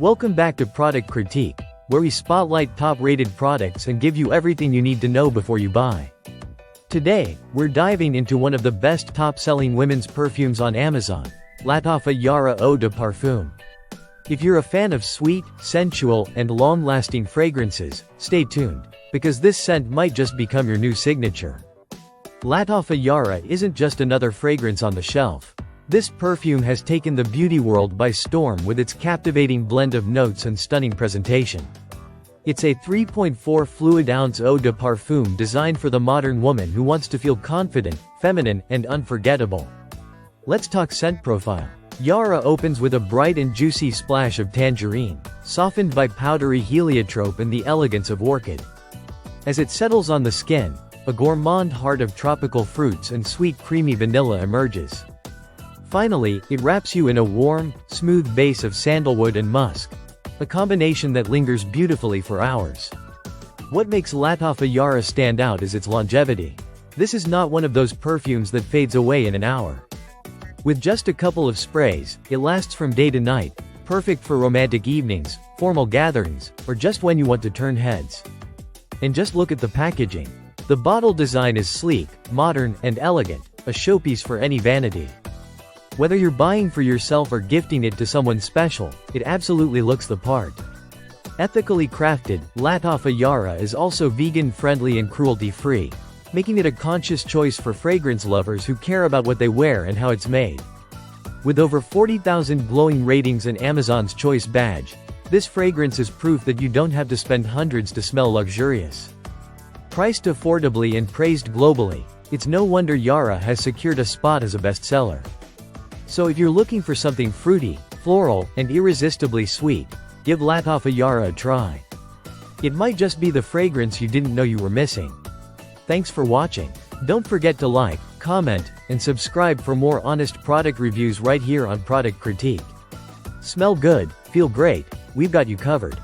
Welcome back to Product Critique, where we spotlight top-rated products and give you everything you need to know before you buy. Today, we're diving into one of the best top-selling women's perfumes on Amazon, Lattafa Yara Eau de Parfum. If you're a fan of sweet, sensual, and long-lasting fragrances, stay tuned, because this scent might just become your new signature. Lattafa Yara isn't just another fragrance on the shelf. This perfume has taken the beauty world by storm with its captivating blend of notes and stunning presentation. It's a 3.4 fluid-ounce eau de parfum designed for the modern woman who wants to feel confident, feminine, and unforgettable. Let's talk scent profile. Yara opens with a bright and juicy splash of tangerine, softened by powdery heliotrope and the elegance of orchid. As it settles on the skin, a gourmand heart of tropical fruits and sweet creamy vanilla emerges. Finally, it wraps you in a warm, smooth base of sandalwood and musk, a combination that lingers beautifully for hours. What makes Lattafa Yara stand out is its longevity. This is not one of those perfumes that fades away in an hour. With just a couple of sprays, it lasts from day to night, perfect for romantic evenings, formal gatherings, or just when you want to turn heads. And just look at the packaging. The bottle design is sleek, modern, and elegant, a showpiece for any vanity. Whether you're buying for yourself or gifting it to someone special, it absolutely looks the part. Ethically crafted, Lattafa Yara is also vegan-friendly and cruelty-free, making it a conscious choice for fragrance lovers who care about what they wear and how it's made. With over 40,000 glowing ratings and Amazon's Choice badge, this fragrance is proof that you don't have to spend hundreds to smell luxurious. Priced affordably and praised globally, it's no wonder Yara has secured a spot as a bestseller. So if you're looking for something fruity, floral, and irresistibly sweet, give Lattafa Yara a try. It might just be the fragrance you didn't know you were missing. Thanks for watching. Don't forget to like, comment, and subscribe for more honest product reviews right here on Product Critique. Smell good, feel great, we've got you covered.